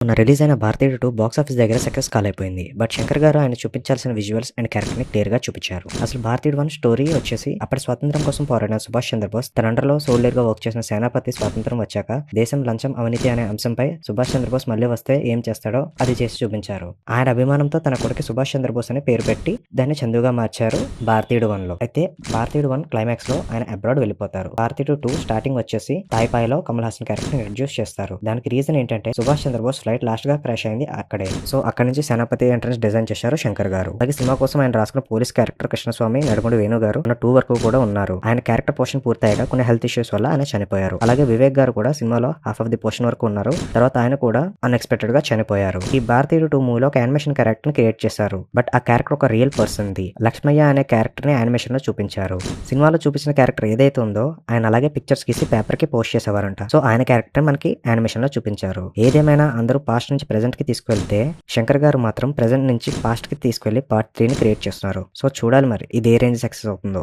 మొన్న రిలీజ్ అయిన 'భారతీయుడు 2' బాక్స్ ఆఫీస్ దగ్గర సక్సెస్ కాలేకపోయింది. బట్ శంకర్ గారు ఆయన చూపించాల్సిన విజువల్స్ అండ్ క్యారెక్టర్ ని క్లియర్ గా చూపించారు. అసలు 'భారతీయుడు 1' స్టోరీ వచ్చేసి అప్పటి స్వాతంత్రం కోసం పోరాడిన సుభాష్ చంద్రబోస్ తన అండర్లో సోల్జర్ గా వర్క్ చేసిన సేనాపతి స్వాతంత్రం వచ్చాక దేశం లంచం అవినీతి అనే అంశంపై సుభాష్ చంద్రబోస్ మళ్ళీ వస్తే ఏం చేస్తాడో అది చేసి చూపించారు. ఆయన అభిమానంతో తన కొడుకు సుభాష్ చంద్రబోస్ అనే పేరు పెట్టి దాన్ని చందుగా మార్చారు 'భారతీయుడు 1' లో. అయితే 'భారతీయుడు 1' క్లైమాక్స్ లో ఆయన అబ్రాడ్ వెళ్ళిపోతారు. 'భారతీయుడు 2' స్టార్టింగ్ వచ్చేసి తాయిపాయిలో కమల్ హాసన్ క్యారెక్టర్ ని ఇంట్రడ్యూస్ చేస్తారు. దానికి రీజన్ ఏంటంటే సుభాష్ చంద్రబోస్ ఫ్లైట్ లాస్ట్ గా క్రాష్ అయింది అక్కడే. సో అక్కడి నుంచి సేనాపతి ఎంట్రన్స్ డిజైన్ చేశారు శంకర్ గారు. అలాగే సినిమా కోసం ఆయన రాసుకున్న పోలీస్ క్యారెక్టర్ కృష్ణస్వామి నడుముడి వేణు గారు 2 వరకు కూడా ఉన్నారు. ఆయన క్యారెక్టర్ పోర్షన్ పూర్తయ్యాక కొన్ని హెల్త్ ఇష్యూస్ వల్ల ఆయన చనిపోయారు. అలాగే వివేక్ గారు కూడా సినిమాలో హాఫ్ ఆఫ్ ది పోర్షన్ వరకు ఉన్నారు. తర్వాత ఆయన కూడా అన్ఎక్స్పెక్టెడ్ గా చనిపోయారు. ఈ 'భారతీయుడు 2' మూవీలో ఒక యానిమేషన్ క్యారెక్టర్ ని క్రియేట్ చేశారు. బట్ ఆ క్యారెక్టర్ ఒక రియల్ పర్సన్ ది. లక్ష్మయ్య అనే క్యారెక్టర్ ని యానిమేషన్ లో చూపించారు. సినిమాలో చూపించిన క్యారెక్టర్ ఏదైతే ఉందో ఆయన అలాగే పిక్చర్స్ గీసి పేపర్ కి పోస్ట్ చేసేవారంట. సో ఆయన క్యారెక్టర్ మనకి యానిమేషన్ లో చూపించారు. ఏదేమైనా అందరూ పాస్ట్ నుంచి ప్రెజెంట్ కి తీసుకెళ్తే శంకర్ గారు మాత్రం ప్రెజెంట్ నుంచి పాస్ట్ కి తీసుకెళ్లి పార్ట్ 3 ని క్రియేట్ చేస్తున్నారు. సో చూడాలి మరి ఇది ఏ రేంజ్ సక్సెస్ అవుతుందో.